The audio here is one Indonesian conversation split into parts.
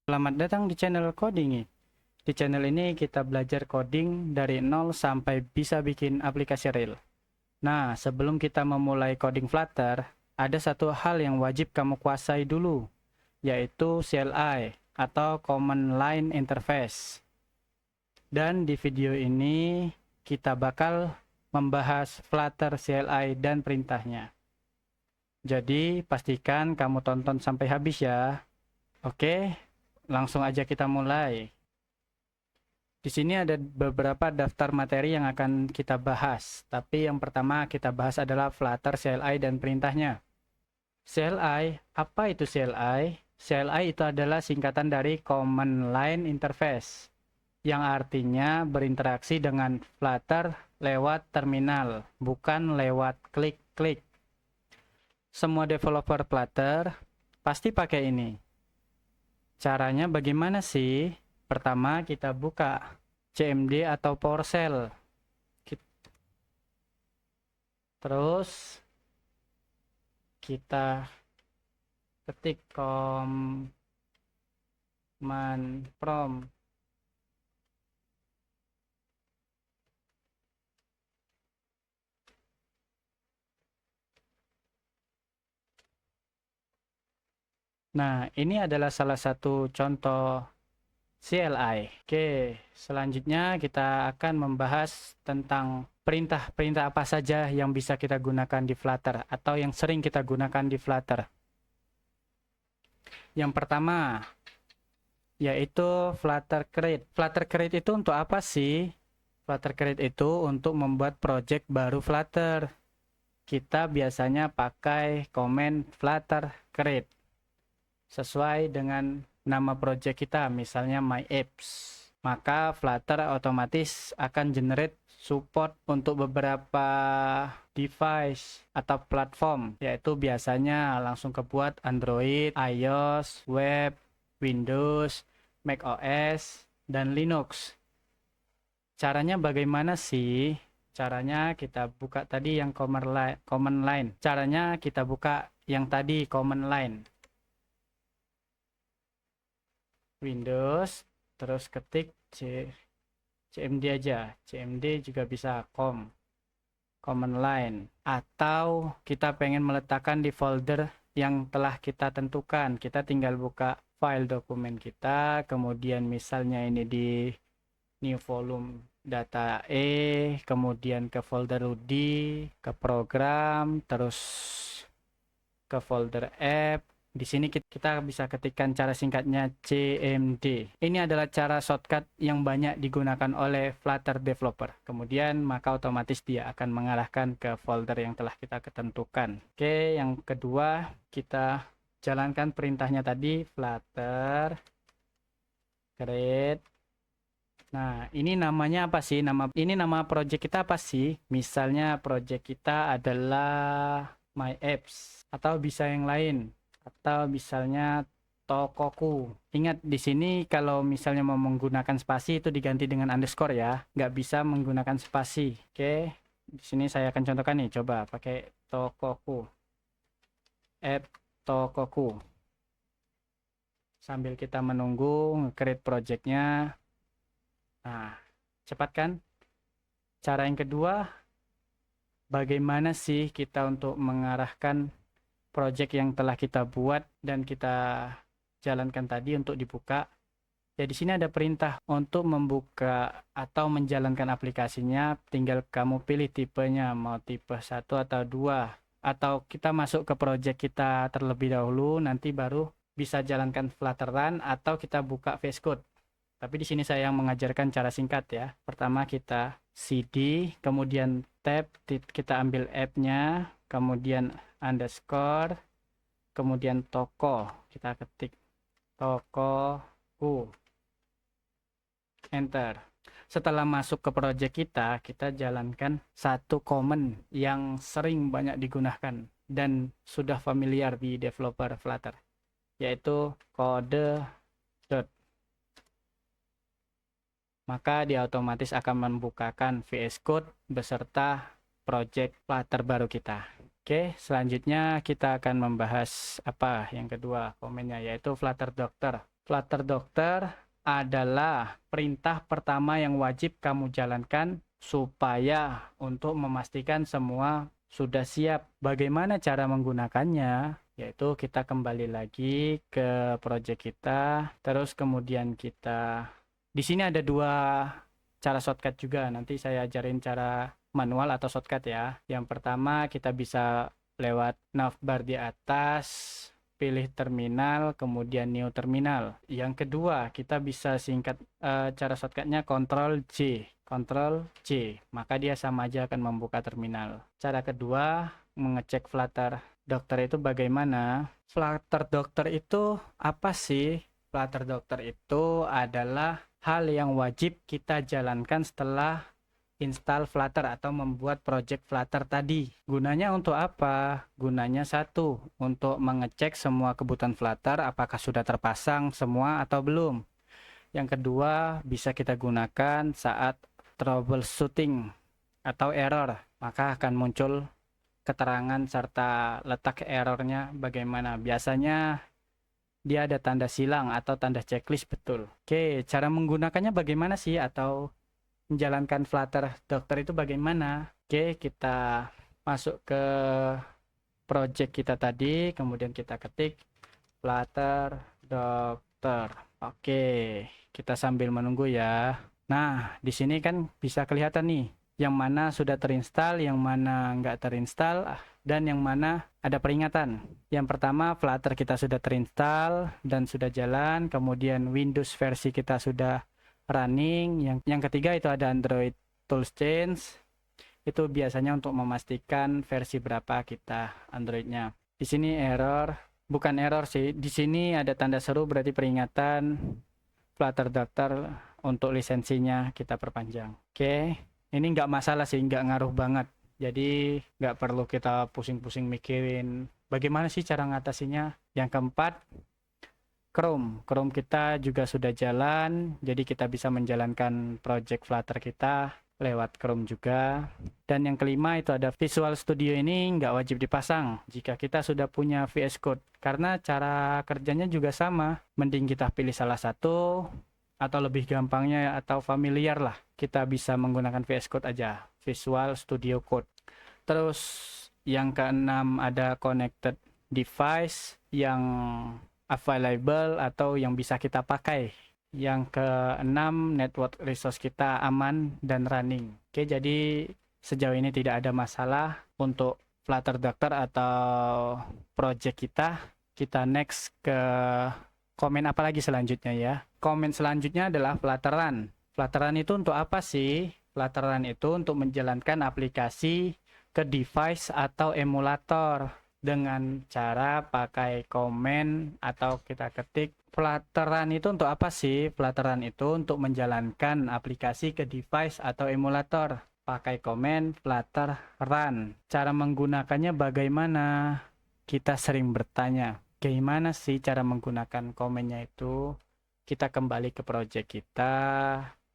Selamat datang di channel Coding. Di channel ini kita belajar coding dari nol sampai bisa bikin aplikasi real. Nah, sebelum kita memulai coding Flutter, ada satu hal yang wajib kamu kuasai dulu, yaitu CLI atau Command Line Interface. Dan di video ini kita bakal membahas Flutter CLI dan perintahnya. Jadi, pastikan kamu tonton sampai habis ya. Oke, langsung aja kita mulai. Di sini ada beberapa daftar materi yang akan kita bahas, tapi yang pertama kita bahas adalah Flutter CLI dan perintahnya. CLI, apa itu CLI? CLI itu adalah singkatan dari Command Line Interface, yang artinya berinteraksi dengan Flutter lewat terminal, bukan lewat klik-klik. Semua developer Flutter pasti pakai ini. Caranya bagaimana sih? Pertama, kita buka CMD atau PowerShell. Terus kita ketik command prompt. Nah, ini adalah salah satu contoh CLI. Oke, selanjutnya kita akan membahas tentang perintah-perintah apa saja yang bisa kita gunakan di Flutter atau yang sering kita gunakan di Flutter. Yang pertama, yaitu Flutter Create. Flutter Create itu untuk apa sih? Flutter Create itu untuk membuat project baru Flutter. Kita biasanya pakai command Flutter Create sesuai dengan nama project kita, misalnya My Apps. Maka Flutter otomatis akan generate support untuk beberapa device atau platform, yaitu biasanya langsung kebuat Android, iOS, web, Windows, macOS, dan Linux. Caranya bagaimana sih? Caranya kita buka tadi yang command line. Caranya kita buka yang tadi command line. Windows, terus ketik CMD aja. CMD juga bisa command line. Atau kita pengen meletakkan di folder yang telah kita tentukan. Kita tinggal buka file dokumen kita, kemudian misalnya ini di new volume data kemudian ke folder Rudy, ke program, terus ke folder app. Di sini kita bisa ketikkan cara singkatnya CMD. Ini adalah cara shortcut yang banyak digunakan oleh Flutter developer. Kemudian maka otomatis dia akan mengarahkan ke folder yang telah kita ketentukan. Oke, yang kedua kita jalankan perintahnya tadi, Flutter create. Nah, ini namanya apa sih? Ini nama project kita apa sih? Misalnya project kita adalah My Apps atau bisa yang lain. Atau misalnya tokoku. Ingat di sini kalau misalnya mau menggunakan spasi itu diganti dengan underscore ya, nggak bisa menggunakan spasi. Oke, di sini saya akan contohkan nih, coba pakai tokoku, app tokoku. Sambil kita menunggu create projectnya. Nah, cepat kan? Cara yang kedua, bagaimana sih kita untuk mengarahkan project yang telah kita buat dan kita jalankan tadi untuk dibuka. Ya, di sini ada perintah untuk membuka atau menjalankan aplikasinya. Tinggal kamu pilih tipenya, mau tipe 1 atau 2. Atau kita masuk ke project kita terlebih dahulu, nanti baru bisa jalankan Flutter Run atau kita buka VS Code. Tapi di sini saya yang mengajarkan cara singkat ya. Pertama kita cd, kemudian tab, kita ambil app-nya, kemudian underscore, kemudian toko, kita ketik tokoku, enter. Setelah masuk ke project kita jalankan satu command yang sering banyak digunakan dan sudah familiar di developer Flutter, yaitu kode dot. Maka dia otomatis akan membukakan VS Code beserta project Flutter baru kita. Oke, selanjutnya kita akan membahas apa yang kedua komennya, yaitu Flutter Doctor. Flutter Doctor adalah perintah pertama yang wajib kamu jalankan supaya untuk memastikan semua sudah siap. Bagaimana cara menggunakannya? Yaitu kita kembali lagi ke project kita, terus kemudian kita di sini ada dua cara shortcut juga. Nanti saya ajarin cara manual atau shortcut ya. Yang pertama kita bisa lewat navbar di atas, pilih terminal, kemudian new terminal. Yang kedua, kita bisa singkat cara shortcutnya Ctrl J. Ctrl J, maka dia sama aja akan membuka terminal. Cara kedua, mengecek Flutter Doctor itu bagaimana? Flutter Doctor itu apa sih? Flutter Doctor itu adalah hal yang wajib kita jalankan setelah install Flutter atau membuat project Flutter tadi. Gunanya untuk apa? Gunanya satu, untuk mengecek semua kebutuhan Flutter apakah sudah terpasang semua atau belum. Yang kedua, bisa kita gunakan saat troubleshooting atau error, maka akan muncul keterangan serta letak errornya bagaimana. Biasanya dia ada tanda silang atau tanda checklist betul. Oke, cara menggunakannya bagaimana sih, atau menjalankan Flutter Doctor itu bagaimana? Oke, kita masuk ke project kita tadi, kemudian kita ketik Flutter Doctor. Oke, kita sambil menunggu ya. Nah, di sini kan bisa kelihatan nih, yang mana sudah terinstall, yang mana nggak terinstall, dan yang mana ada peringatan. Yang pertama, Flutter kita sudah terinstall dan sudah jalan, kemudian Windows versi kita sudah running. Yang ketiga itu ada Android Tools Change, itu biasanya untuk memastikan versi berapa kita Androidnya. Di sini error, bukan error sih, di sini ada tanda seru, berarti peringatan Flutter Doctor untuk lisensinya kita perpanjang. Oke, ini nggak masalah sih, nggak ngaruh banget, jadi nggak perlu kita pusing-pusing mikirin bagaimana sih cara ngatasinya. Yang keempat, Chrome kita juga sudah jalan, jadi kita bisa menjalankan project Flutter kita lewat Chrome juga. Dan yang kelima itu ada Visual Studio, ini nggak wajib dipasang jika kita sudah punya VS Code, karena cara kerjanya juga sama. Mending kita pilih salah satu, atau lebih gampangnya atau familiar lah, kita bisa menggunakan VS Code aja, Visual Studio Code. Terus yang keenam ada Connected Device yang available atau yang bisa kita pakai. Yang keenam, network resource kita aman dan running. Oke, jadi sejauh ini tidak ada masalah untuk Flutter Doctor atau project kita. Kita next ke komen apa lagi selanjutnya ya. Komen selanjutnya adalah Flutter Run. Flutter Run itu untuk apa sih? Flutter Run itu untuk menjalankan aplikasi ke device atau emulator dengan cara pakai komen atau kita ketik. Flutter Run itu untuk apa sih? Flutter Run itu untuk menjalankan aplikasi ke device atau emulator. Pakai komen Flutter Run. Cara menggunakannya bagaimana? Kita sering bertanya, gimana sih cara menggunakan komennya itu? Kita kembali ke project kita,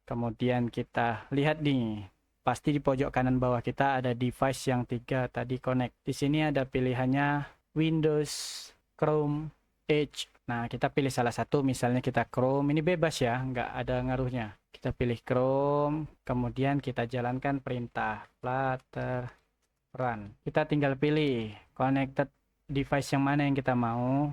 kemudian kita lihat nih, pasti di pojok kanan bawah kita ada device yang 3 tadi connect. Di sini ada pilihannya Windows, Chrome, Edge. Nah, kita pilih salah satu, misalnya kita Chrome, ini bebas ya, nggak ada ngaruhnya. Kita pilih Chrome, kemudian kita jalankan perintah Flutter Run. Kita tinggal pilih connected device yang mana yang kita mau.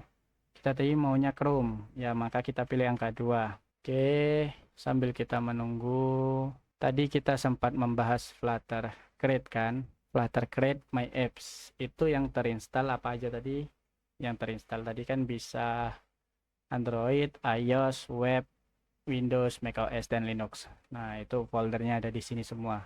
Kita tadi maunya Chrome, ya maka kita pilih angka 2. Oke, sambil kita menunggu, tadi kita sempat membahas Flutter Create kan? Flutter Create My Apps, itu yang terinstall apa aja tadi? Yang terinstall tadi kan bisa Android, iOS, web, Windows, macOS, dan Linux. Nah, itu foldernya ada di sini semua.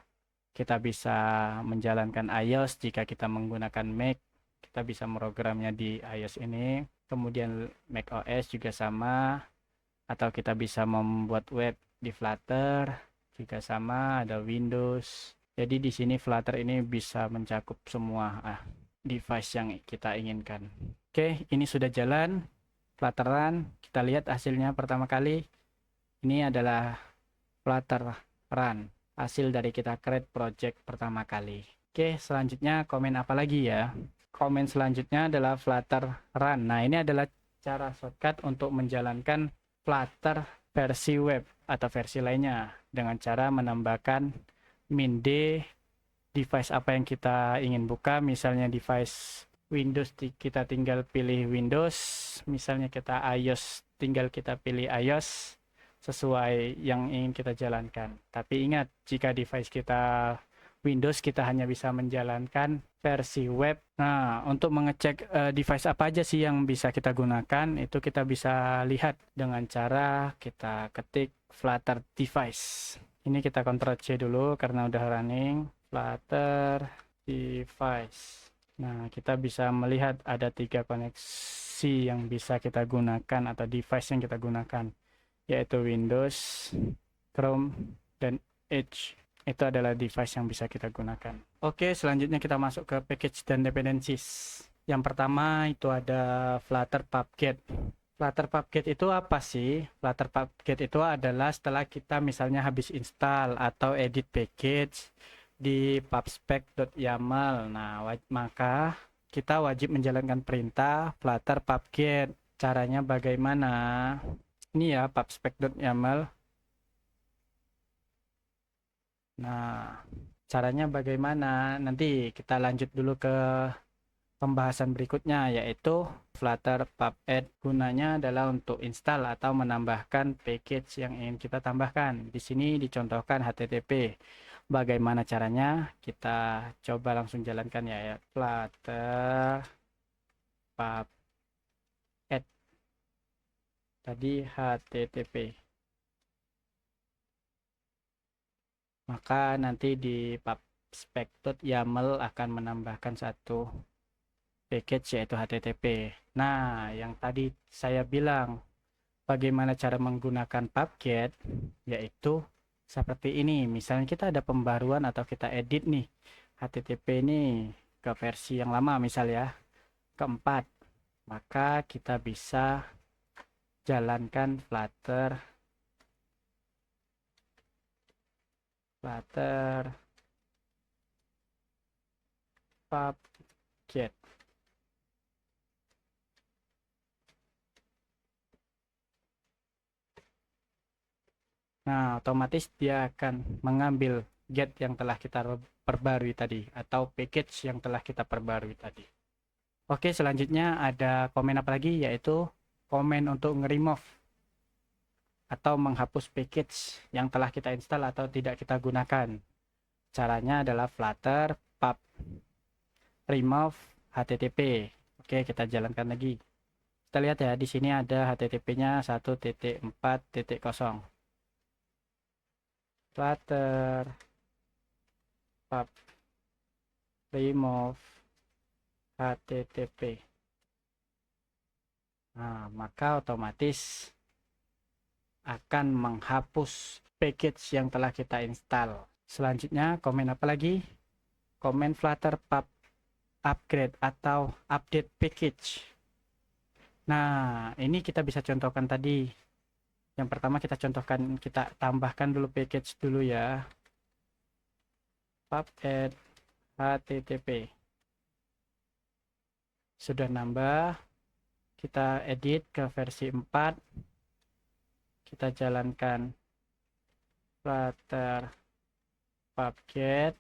Kita bisa menjalankan iOS jika kita menggunakan Mac, kita bisa programnya di iOS ini. Kemudian macOS juga sama, atau kita bisa membuat web di Flutter juga sama, ada Windows. Jadi di sini Flutter ini bisa mencakup semua device yang kita inginkan. Oke, ini sudah jalan Flutter Run. Kita lihat hasilnya pertama kali. Ini adalah Flutter Run, hasil dari kita create project pertama kali. Oke, selanjutnya komen apa lagi ya? Komen selanjutnya adalah Flutter Run. Nah, ini adalah cara shortcut untuk menjalankan Flutter versi web atau versi lainnya dengan cara menambahkan min D device apa yang kita ingin buka. Misalnya device Windows, kita tinggal pilih Windows, misalnya kita iOS, tinggal kita pilih iOS sesuai yang ingin kita jalankan. Tapi ingat, jika device kita Windows, kita hanya bisa menjalankan versi web. Nah, untuk mengecek device apa aja sih yang bisa kita gunakan, itu kita bisa lihat dengan cara kita ketik Flutter device. Ini kita Ctrl C dulu karena udah running. Flutter device. Nah, kita bisa melihat ada 3 koneksi yang bisa kita gunakan atau device yang kita gunakan, yaitu Windows, Chrome, dan Edge. Itu adalah device yang bisa kita gunakan. Oke, selanjutnya kita masuk ke package dan dependencies. Yang pertama itu ada Flutter PubGet. Flutter PubGet itu apa sih? Flutter PubGet itu adalah setelah kita misalnya habis install atau edit package di pubspec.yaml. Nah, maka kita wajib menjalankan perintah Flutter PubGet. Caranya bagaimana? Ini ya pubspec.yaml. Nah, caranya bagaimana? Nanti kita lanjut dulu ke pembahasan berikutnya, yaitu Flutter PubAdd. Gunanya adalah untuk install atau menambahkan package yang ingin kita tambahkan. Di sini dicontohkan HTTP. Bagaimana caranya? Kita coba langsung jalankan ya. Flutter PubAdd. Tadi HTTP. Maka nanti di pubspec.yaml akan menambahkan satu package yaitu HTTP. Nah, yang tadi saya bilang bagaimana cara menggunakan PubGet, yaitu seperti ini. Misalnya kita ada pembaruan atau kita edit nih HTTP ini ke versi yang lama, misal ya, keempat, maka kita bisa jalankan Flutter PubGet. Nah, otomatis dia akan mengambil get yang telah kita perbarui tadi atau package yang telah kita perbarui tadi. Oke, selanjutnya ada komen apa lagi, yaitu komen untuk nge-remove atau menghapus package yang telah kita install atau tidak kita gunakan. Caranya adalah Flutter pub remove HTTP. Oke, kita jalankan lagi. Kita lihat ya, di sini ada HTTP-nya 1.4.0. Flutter pub remove HTTP. Nah, maka otomatis akan menghapus package yang telah kita install. Selanjutnya, komen apa lagi? Komen Flutter pub upgrade atau update package. Nah, ini kita bisa contohkan tadi. Yang pertama kita contohkan, kita tambahkan dulu package dulu ya. PubAdd HTTP. Sudah nambah. Kita edit ke versi 4. Kita jalankan Flutter PubGet.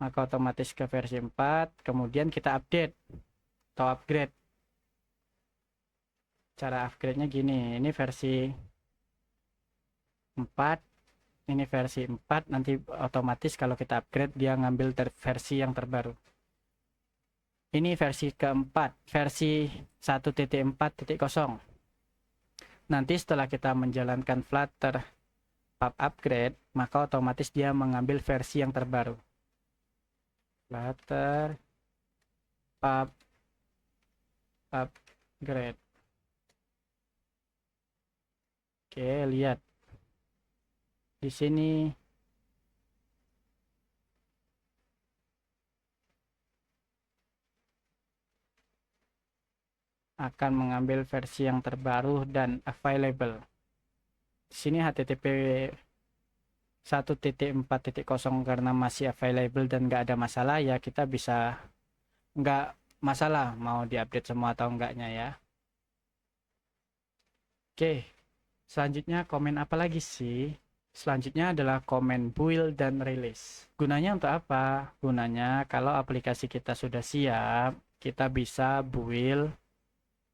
Maka otomatis ke versi 4. Kemudian kita update atau upgrade. Cara upgrade-nya gini, ini versi 4, ini versi 4, nanti otomatis kalau kita upgrade dia ngambil versi yang terbaru. Ini versi keempat, versi 1.4.0. Nanti setelah kita menjalankan Flutter pub upgrade, maka otomatis dia mengambil versi yang terbaru. Flutter pub upgrade. Oke, lihat di sini akan mengambil versi yang terbaru dan available. Di sini HTTP 1.4.0 karena masih available dan nggak ada masalah ya, kita bisa nggak masalah mau diupdate semua atau enggaknya ya. Oke, selanjutnya komen apa lagi sih? Selanjutnya adalah komen build dan release. Gunanya untuk apa? Gunanya kalau aplikasi kita sudah siap, kita bisa build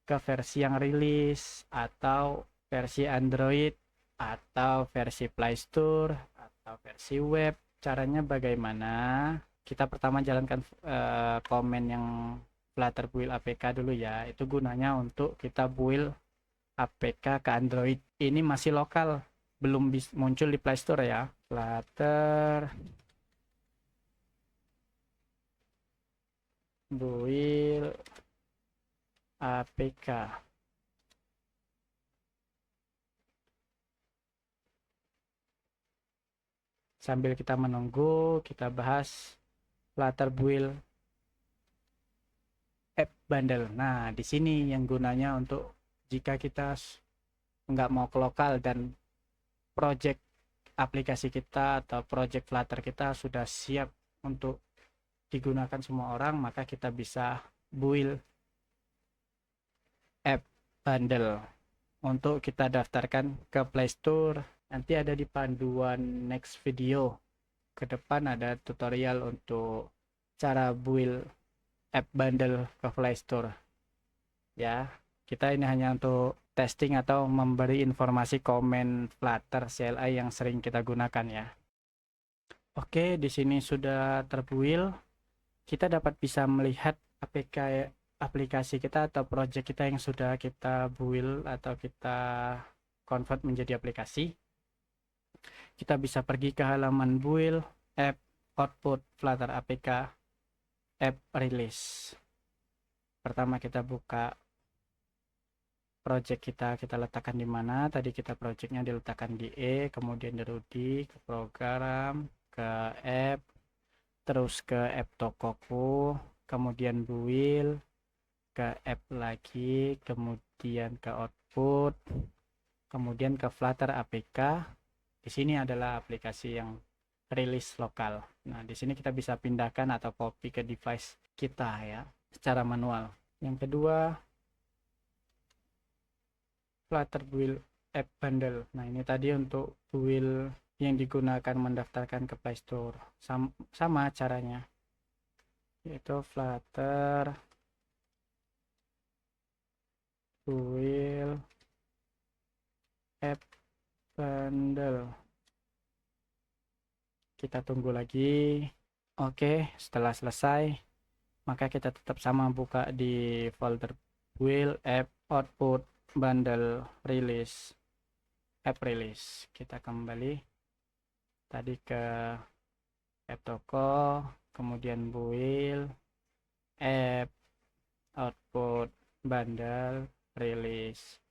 ke versi yang rilis atau versi Android atau versi Play Store atau versi web. Caranya bagaimana? Kita pertama jalankan komen yang Flutter build APK dulu ya. Itu gunanya untuk kita build APK ke Android. Ini masih lokal, belum muncul di Play Store ya. Flutter build APK. Sambil kita menunggu, kita bahas Flutter build app bundle. Nah, di sini yang gunanya untuk jika kita nggak mau ke lokal dan project aplikasi kita atau project Flutter kita sudah siap untuk digunakan semua orang, maka kita bisa build app bundle untuk kita daftarkan ke Play Store. Nanti ada di panduan next video ke depan, ada tutorial untuk cara build app bundle ke Play Store ya. Kita ini hanya untuk testing atau memberi informasi komen Flutter CLI yang sering kita gunakan ya. Oke, di sini sudah terbuild. Kita dapat bisa melihat APK aplikasi kita atau project kita yang sudah kita build atau kita convert menjadi aplikasi. Kita bisa pergi ke halaman build, app, output, Flutter APK, app release. Pertama kita buka project kita letakkan di mana. Tadi kita projectnya diletakkan di kemudian di ke program, ke app, terus ke app tokoku, kemudian build, ke app lagi, kemudian ke output, kemudian ke Flutter APK. Di sini adalah aplikasi yang rilis lokal. Nah, di sini kita bisa pindahkan atau copy ke device kita ya, secara manual. Yang kedua, Flutter build app bundle. Nah, ini tadi untuk build yang digunakan mendaftarkan ke Play Store. Sama caranya, yaitu Flutter build app bundle. Kita tunggu lagi. Oke, setelah selesai, maka kita tetap sama buka di folder build app output bundle release app release. Kita kembali tadi ke app toko, kemudian build app output bundle release.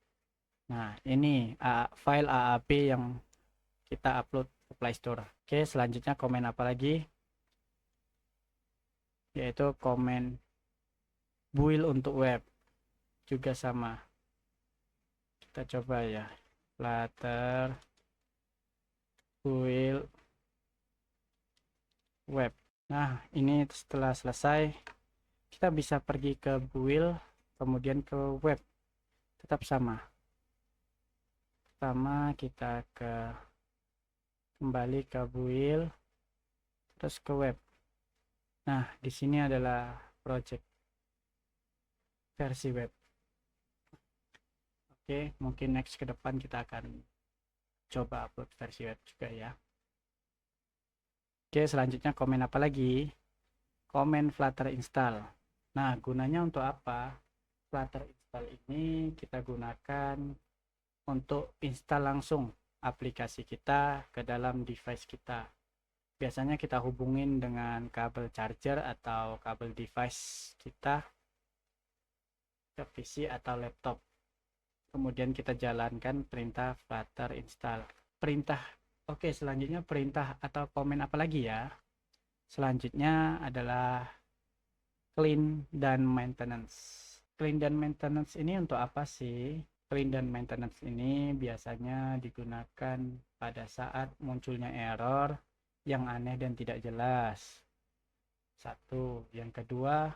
Nah, ini file AAP yang kita upload ke Play Store. Oke, selanjutnya komen apa lagi? Yaitu komen build untuk web. Juga sama. Kita coba ya. Flutter build web. Nah, ini setelah selesai, kita bisa pergi ke build, kemudian ke web. Tetap sama. Pertama kita kembali ke build, terus ke web. Nah, di sini adalah project versi web. Oke, mungkin next ke depan kita akan coba upload versi web juga ya. Oke, selanjutnya komen apa lagi? Komen Flutter install. Nah, gunanya untuk apa? Flutter install ini kita gunakan untuk install langsung aplikasi kita ke dalam device kita. Biasanya kita hubungin dengan kabel charger atau kabel device kita ke PC atau laptop. Kemudian kita jalankan perintah Flutter install. Perintah, oke, selanjutnya perintah atau komen apa lagi ya? Selanjutnya adalah clean dan maintenance. Clean dan maintenance ini untuk apa sih? Clean dan maintenance ini biasanya digunakan pada saat munculnya error yang aneh dan tidak jelas. Satu. Yang kedua,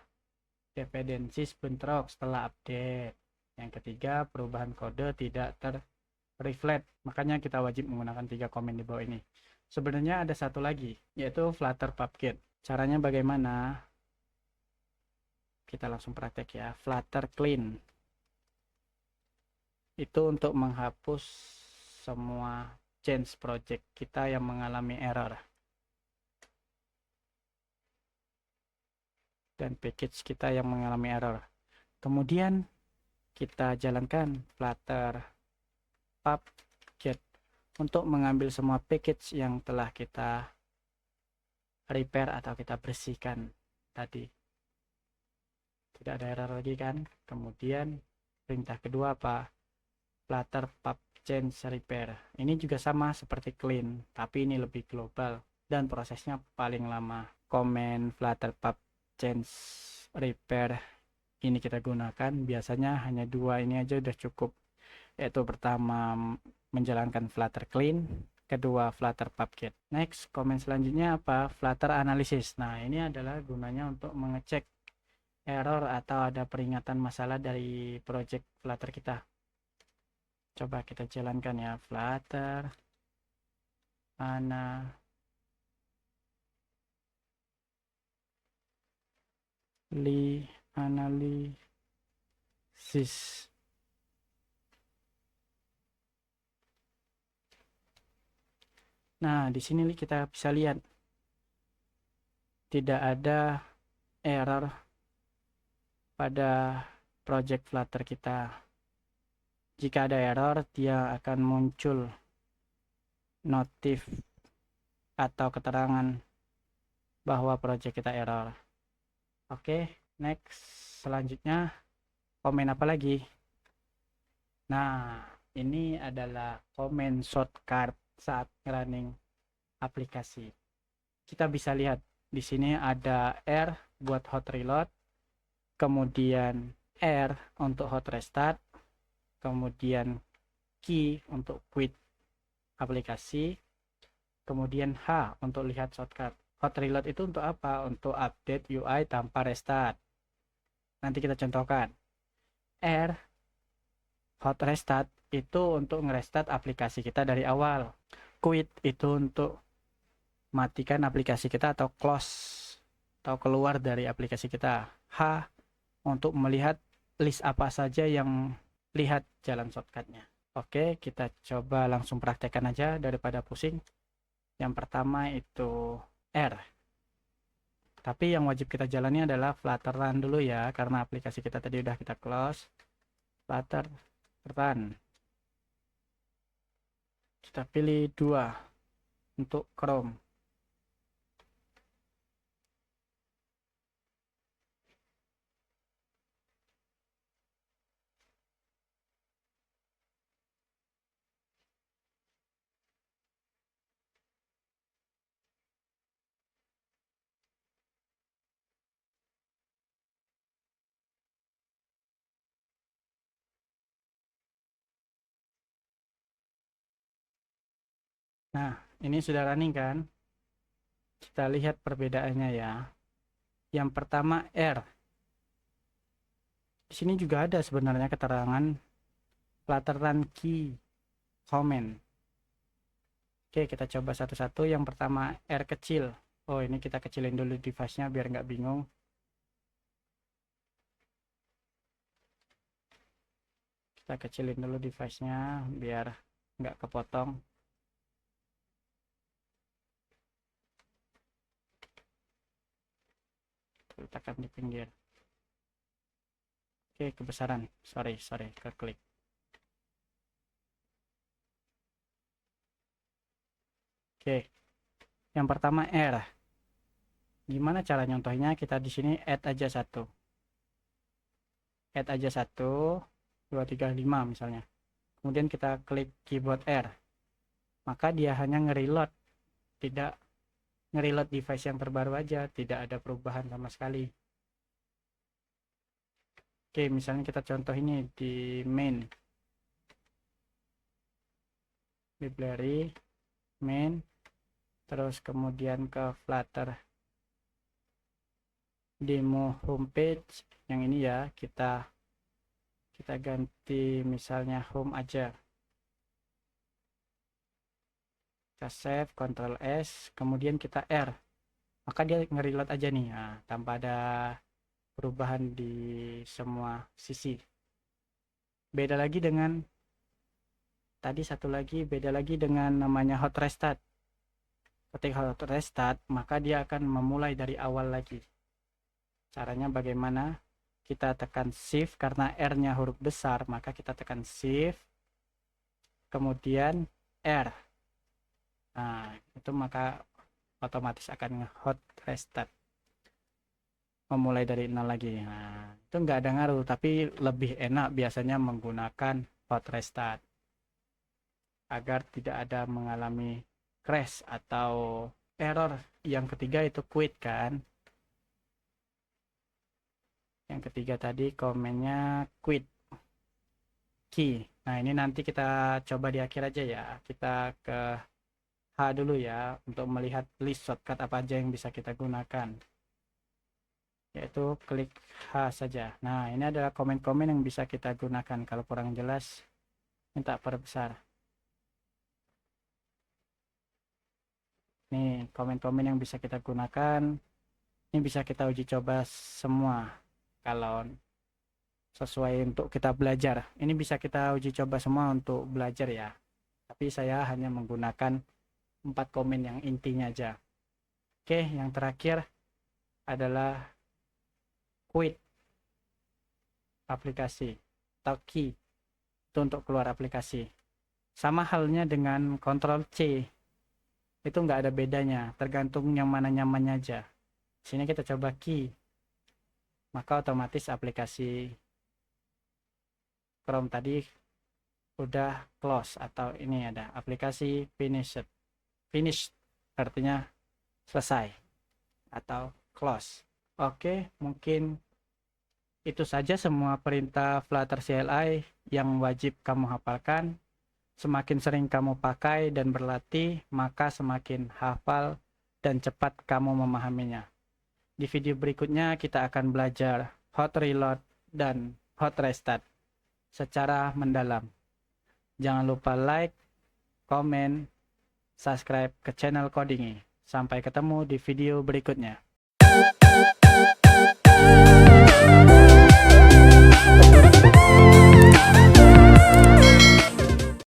dependencies bentrok setelah update. Yang ketiga, perubahan kode tidak terreflect. Makanya kita wajib menggunakan 3 komen di bawah ini. Sebenarnya ada satu lagi, yaitu Flutter PubKit. Caranya bagaimana? Kita langsung praktek ya. Flutter clean. Itu untuk menghapus semua change project kita yang mengalami error. Dan package kita yang mengalami error. Kemudian kita jalankan Flutter PubKit untuk mengambil semua package yang telah kita repair atau kita bersihkan tadi. Tidak ada error lagi kan. Kemudian perintah kedua apa? Flutter pub change repair. Ini juga sama seperti clean, tapi ini lebih global dan prosesnya paling lama. Komen Flutter pub change repair ini kita gunakan, biasanya hanya 2 ini aja udah cukup, yaitu pertama menjalankan Flutter clean, kedua Flutter PubKit. Next, komen selanjutnya apa? Flutter analysis. Nah, ini adalah gunanya untuk mengecek error atau ada peringatan masalah dari project Flutter kita. Coba kita jalankan ya, Flutter analysis. Nah, di sini kita bisa lihat tidak ada error pada project Flutter kita. Jika ada error, dia akan muncul notif atau keterangan bahwa project kita error. Oke, next. Selanjutnya, komen apa lagi? Nah, ini adalah komen shortcut saat running aplikasi. Kita bisa lihat di sini ada R buat hot reload, kemudian R untuk hot restart, kemudian key untuk quit aplikasi, kemudian H untuk lihat shortcut. Hot reload itu untuk apa? Untuk update UI tanpa restart. Nanti kita contohkan. R hot restart itu untuk ngerestart aplikasi kita dari awal. Quit itu untuk matikan aplikasi kita atau close atau keluar dari aplikasi kita. H untuk melihat list apa saja yang lihat jalan shortcutnya. Oke, kita coba langsung praktekkan aja daripada pusing. Yang pertama itu R. Tapi yang wajib kita jalani adalah Flutter Run dulu ya, karena aplikasi kita tadi udah kita close. Flutter Run. Kita pilih 2 untuk Chrome. Nah, ini sudah running kan? Kita lihat perbedaannya ya. Yang pertama R. Di sini juga ada sebenarnya keterangan Flutter Run Key Comment. Oke, kita coba satu-satu. Yang pertama R kecil. Oh, ini kita kecilin dulu device-nya biar nggak bingung. Kita kecilin dulu device-nya biar nggak kepotong. Letakkan di pinggir. Oke, kebesaran. Sorry, keklik. Oke. Yang pertama R. Gimana cara nyontohnya? Kita di sini add aja satu. Add aja 1, 2, 3, 5 misalnya. Kemudian kita klik keyboard R. Maka dia hanya nge-reload, tidak nge-reload device yang terbaru aja, tidak ada perubahan sama sekali. Oke, misalnya kita contoh ini di main. Library, main, terus kemudian ke Flutter demo homepage yang ini ya, kita Kita ganti misalnya home aja. Kita save, Ctrl S, kemudian kita R. Maka dia nge-reload aja nih, nah, tanpa ada perubahan di semua sisi. Beda lagi dengan tadi, satu lagi beda lagi dengan namanya hot restart. Ketika hot restart, maka dia akan memulai dari awal lagi. Caranya bagaimana? Kita tekan shift, karena R-nya huruf besar, maka kita tekan shift, kemudian R. Nah, itu maka otomatis akan hot restart, memulai dari nol lagi. Nah, itu nggak ada ngaruh, tapi lebih enak biasanya menggunakan hot restart agar tidak ada mengalami crash atau error. Yang ketiga itu quit kan. Yang ketiga tadi komennya quit key. Nah, ini nanti kita coba di akhir aja ya. Kita ke H dulu ya untuk melihat list shortcut apa aja yang bisa kita gunakan. Yaitu klik H saja. Nah, ini adalah komen-komen yang bisa kita gunakan. Kalau kurang jelas, minta perbesar. Nih, komen-komen yang bisa kita gunakan. Ini bisa kita uji coba semua. Kalau sesuai untuk kita belajar. Ini bisa kita uji coba semua untuk belajar ya. Tapi saya hanya menggunakan 4 komen yang intinya aja. Oke, yang terakhir adalah quit aplikasi atau key. Itu untuk keluar aplikasi. Sama halnya dengan Ctrl C. Itu nggak ada bedanya, tergantung yang mana nyamannya aja. Sini kita coba key. Maka otomatis aplikasi Chrome tadi udah close, atau ini ada aplikasi finished. Finished artinya selesai atau close. Oke, mungkin itu saja semua perintah Flutter CLI yang wajib kamu hafalkan. Semakin sering kamu pakai dan berlatih, maka semakin hafal dan cepat kamu memahaminya. Di video berikutnya kita akan belajar hot reload dan hot restart secara mendalam. Jangan lupa like, komen, subscribe ke channel Codingi. Sampai ketemu di video berikutnya.